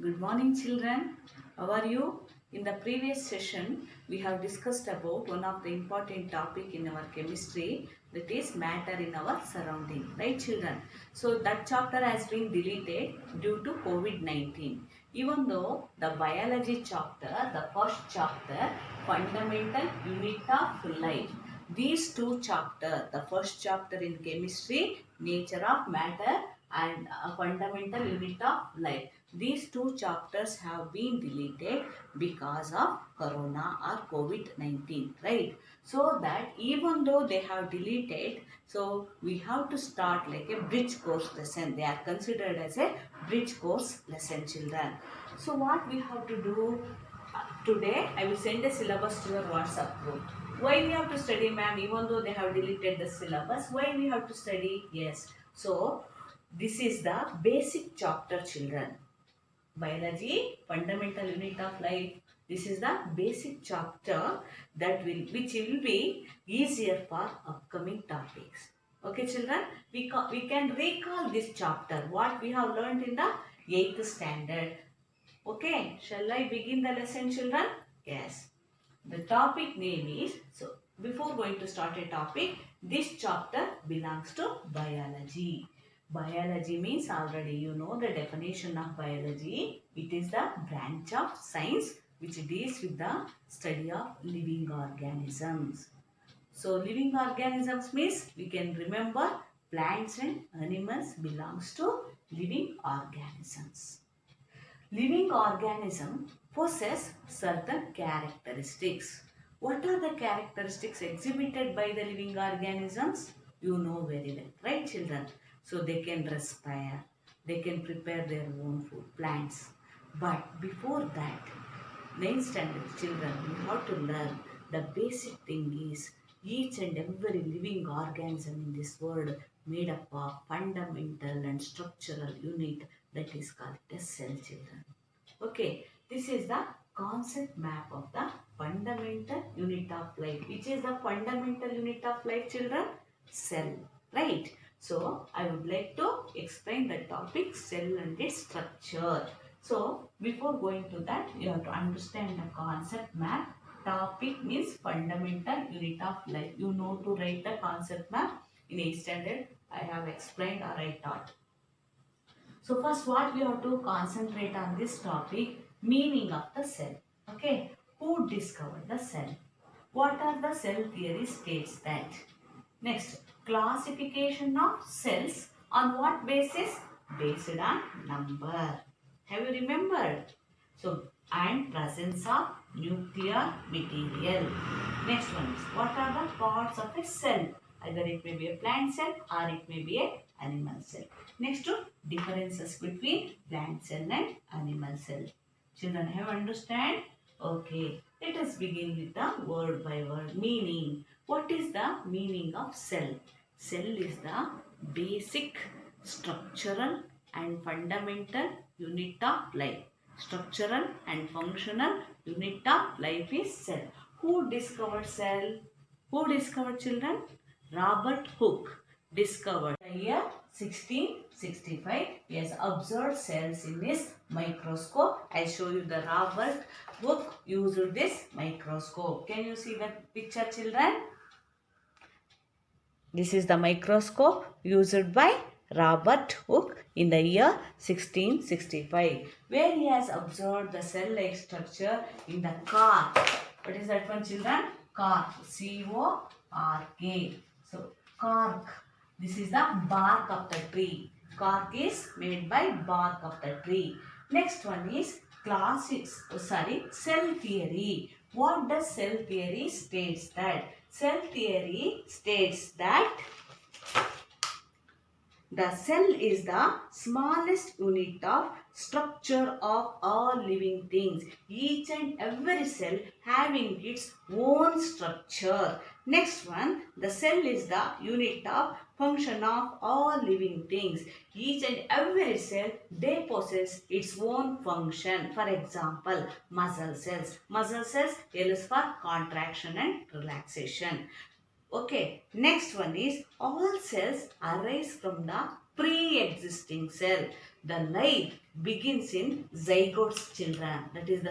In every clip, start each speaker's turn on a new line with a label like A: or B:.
A: Good morning, children. How are you? In the previous session, we have discussed about one of the important topic in our chemistry, that is matter in our surrounding, right, children? So that chapter has been deleted due to COVID-19. Even though the biology chapter, the first chapter, fundamental unit of life, these two chapters, the first chapter in chemistry, nature of matter, and a fundamental unit of life, these two chapters have been deleted because of corona or COVID-19, right? So that even though they have deleted, so we have to start like a bridge course lesson. They are considered as a bridge course lesson, children. So what we have to do today, I will send a syllabus to your WhatsApp group. Why we have to study, ma'am, even though they have deleted the syllabus? Why we have to study? Yes. So this is the basic chapter, children. Biology, fundamental unit of life. This is the basic chapter which will be easier for upcoming topics. Okay, children, we can recall this chapter, what we have learned in the 8th standard. Okay, shall I begin the lesson, children? Yes. The topic name is, so before going to start a topic, this chapter belongs to biology. Biology means, already you know the definition of biology. It is the branch of science which deals with the study of living organisms. So living organisms means, we can remember plants and animals belongs to living organisms. Living organism possess certain characteristics. What are the characteristics exhibited by the living organisms? You know very well, right, children? So they can respire, they can prepare their own food, plants. But before that, 9th standard children, we have to learn the basic thing is, each and every living organism in this world made up of fundamental and structural unit, that is called the cell, children. Okay, this is the concept map of the fundamental unit of life. Which is the fundamental unit of life, children? Cell, right? So I would like to explain the topic cell and its structure. So before going to that, you have to understand the concept map. Topic means fundamental unit of life. You know to write the concept map in 8th standard. I have explained or I taught. So first what we have to concentrate on this topic, meaning of the cell. Okay, who discovered the cell? What are the cell theory states that? Next, classification of cells on what basis? Based on number. Have you remembered? So, and presence of nuclear material. Next one is, what are the parts of a cell? Either it may be a plant cell or it may be a animal cell. Next to differences between plant cell and animal cell. Children have understand? Okay, let us begin with the word by word meaning. What is the meaning of cell? Cell is the basic, structural and fundamental unit of life. Structural and functional unit of life is cell. Who discovered cell? Who discovered, children? Robert Hooke discovered in the year 1665. He has observed cells in his microscope. I show you the Robert Hooke used this microscope. Can you see the picture, children? This is the microscope used by Robert Hooke in the year 1665, where he has observed the cell-like structure in the cork. What is that one, children? Cork. C-O-R-K. So, cork. This is the bark of the tree. Cork is made by bark of the tree. Next one is cell theory. What does cell theory states that? Cell theory states that the cell is the smallest unit of structure of all living things. Each and every cell having its own structure. Next one, the cell is the unit of function of all living things. Each and every cell, they possess its own function. For example, muscle cells. Muscle cells is for contraction and relaxation. Okay, next one is, all cells arise from the pre-existing cell. the life begins in zygotes, children. That is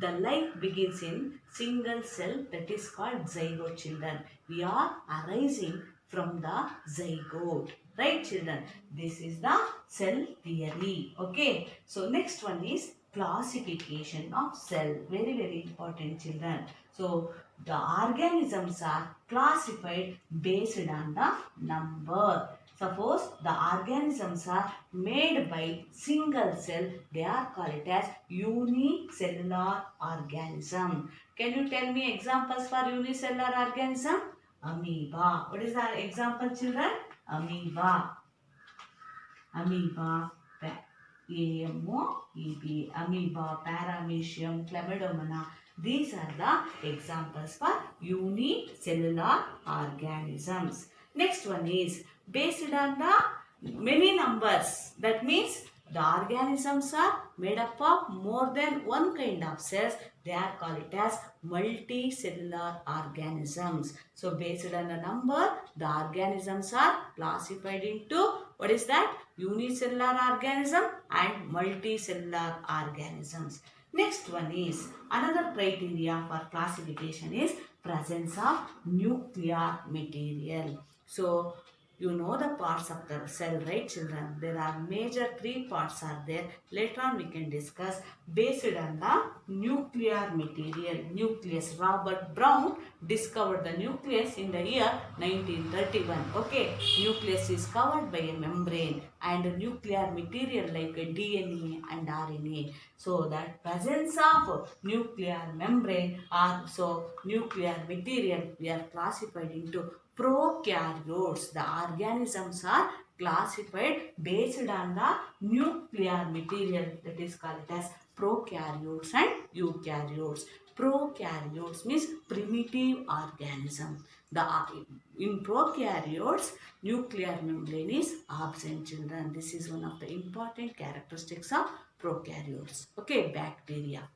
A: the life begins in single cell, that is called zygote, children. We are arising from the zygote. Right, children? This is the cell theory. Okay. So next one is classification of cell. Very, very important, children. So the organisms are classified based on the number. Suppose the organisms are made by single cell, they are called as unicellular organism. Can you tell me examples for unicellular organism? Amoeba. What is the example, children? Amoeba. Amoeba. AMOEB. Amoeba, Paramecium, Chlamydomonas. These are the examples for unicellular organisms. Next one is based on the many numbers. That means the organisms are made up of more than one kind of cells. They are called as multicellular organisms. So based on the number, the organisms are classified into, what is that? Unicellular organism and multicellular organisms. Next one is another criteria for classification is presence of nuclear material. So you know the parts of the cell, right, children? There are major three parts are there. Later on we can discuss based on the nuclear material. Nucleus. Robert Brown discovered the nucleus in the year 1931. Okay. Nucleus is covered by a membrane and nuclear material like DNA and RNA. So that presence of nuclear membrane or so nuclear material we are classified into prokaryotes. The organisms are classified based on the nuclear material, that is called as prokaryotes and eukaryotes. Prokaryotes means primitive organism. In prokaryotes, nuclear membrane is absent, children. This is one of the important characteristics of prokaryotes. Okay, bacteria.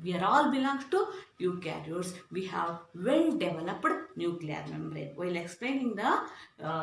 A: We are all belongs to eukaryotes. We have well-developed nuclear membrane. While explaining the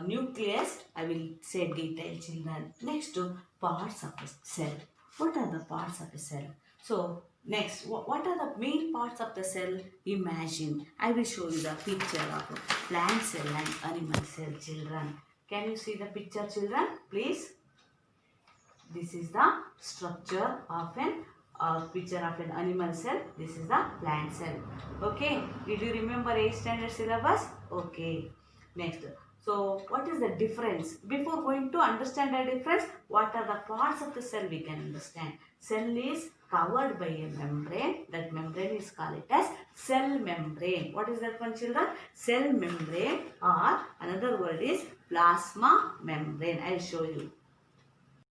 A: nucleus, I will say detail, children. Next, parts of a cell. What are the parts of a cell? So, next, what are the main parts of the cell? Imagine. I will show you the picture of plant cell and animal cell, children. Can you see the picture, children? Please. This is the structure of an picture of an animal cell. This is the plant cell. Okay. Did you remember 8th standard syllabus? Okay. Next. So, what is the difference? Before going to understand the difference, what are the parts of the cell we can understand? Cell is covered by a membrane. That membrane is called as cell membrane. What is that one, children? Cell membrane, or another word is plasma membrane. I will show you.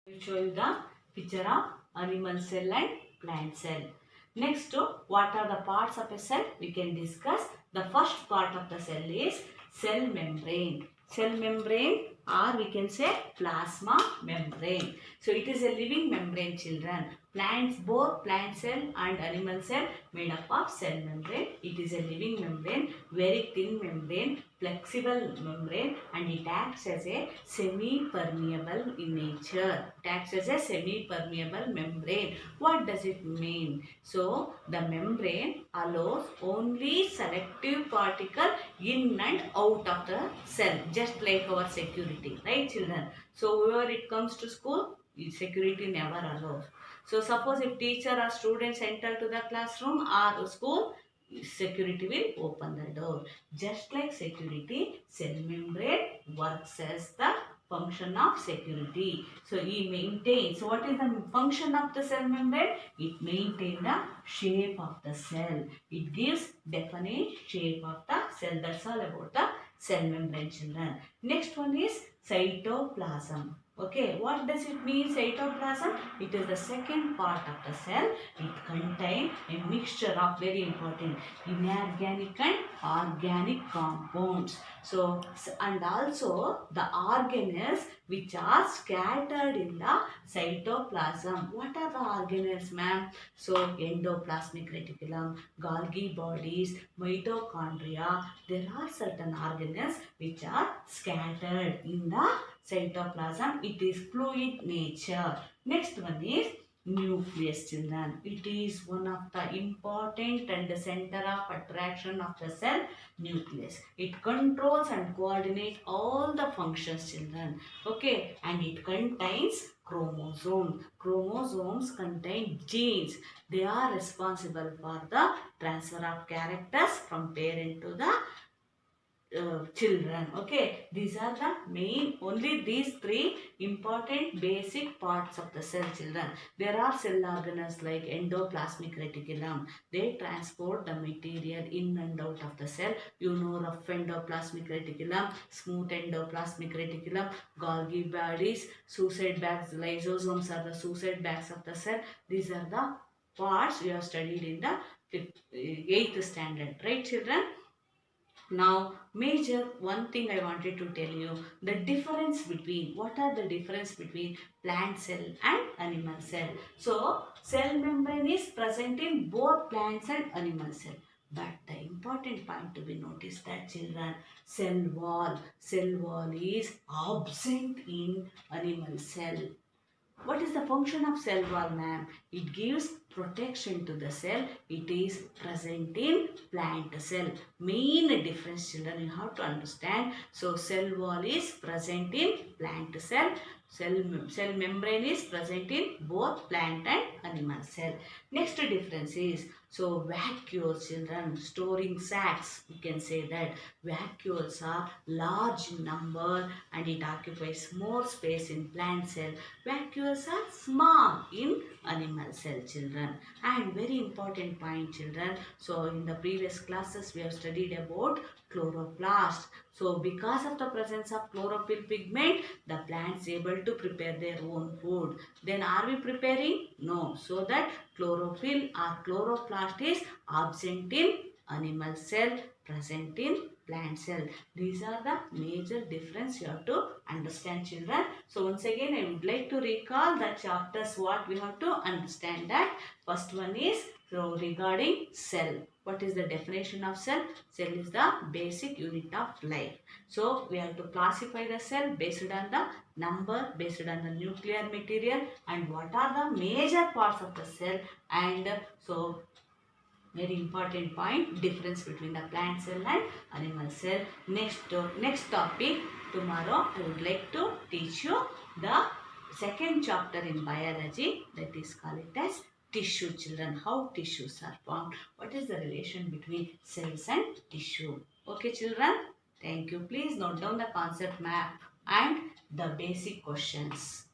A: I will show you the picture of animal cell and plant cell. Next, what are the parts of a cell? We can discuss. The first part of the cell is cell membrane. Cell membrane, or we can say plasma membrane. So it is a living membrane, children. Plants, both plant cell and animal cell made up of cell membrane. It is a living membrane, very thin membrane, flexible membrane, and it acts as a semi-permeable in nature. It acts as a semi-permeable membrane. What does it mean? So the membrane allows only selective particle in and out of the cell, just like our security, right, children? So whenever it comes to school, security never allows. So suppose if teacher or students enter to the classroom or school, security will open the door. Just like security, cell membrane works as the function of security. So it maintains. So what is the function of the cell membrane? It maintains the shape of the cell. It gives definite shape of the cell. That's all about the cell membrane, children. Next one is cytoplasm. Okay, what does it mean, cytoplasm? It is the second part of the cell. It contains a mixture of, very important, inorganic and organic compounds. So, and also the organelles which are scattered in the cytoplasm. What are the organelles, ma'am? So, endoplasmic reticulum, Golgi bodies, mitochondria. There are certain organelles which are scattered in the Cytoplasm, it is fluid nature. Next one is nucleus, children. It is one of the important and the center of attraction of the cell, nucleus. It controls and coordinates all the functions, children. Okay, and it contains chromosomes. Chromosomes contain genes. They are responsible for the transfer of characters from parent to the children. Okay, these are the main, only these three important basic parts of the cell, children. There are cell organelles like endoplasmic reticulum. They transport the material in and out of the cell. You know, rough endoplasmic reticulum, smooth endoplasmic reticulum, Golgi bodies, suicide bags. Lysosomes are the suicide bags of the cell. These are the parts you have studied in the 8th standard, right, children? Now, major one thing I wanted to tell you, the difference between, what are the difference between plant cell and animal cell? So, cell membrane is present in both plants and animal cell. But the important point to be noticed that, children, cell wall is absent in animal cell. What is the function of cell wall, ma'am? It gives protection to the cell. It is present in plant cell. Main difference, children, you have to understand. So, cell wall is present in plant cell. Cell membrane is present in both plant and animal cell. Next difference is, so vacuoles, children, storing sacs. You can say that vacuoles are large number and it occupies more space in plant cell. Vacuoles are small in animal cell, children. And very important point, children. So in the previous classes we have studied about chloroplast. So because of the presence of chlorophyll pigment, the plants able to prepare their own food. Then are we preparing? No. So that chlorophyll or chloroplast is absent in animal cell, present in plant cell. These are the major difference you have to understand, children. So once again I would like to recall the chapters what we have to understand. That first one is, so regarding cell. What is the definition of cell? Cell is the basic unit of life. So we have to classify the cell based on the number, based on the nuclear material, and what are the major parts of the cell. And so very important point, difference between the plant cell and animal cell. Next topic, tomorrow I would like to teach you the second chapter in biology, that is called it as tissue, children. How tissues are formed, what is the relation between cells and tissue. Okay, children, thank you. Please note down the concept map and the basic questions.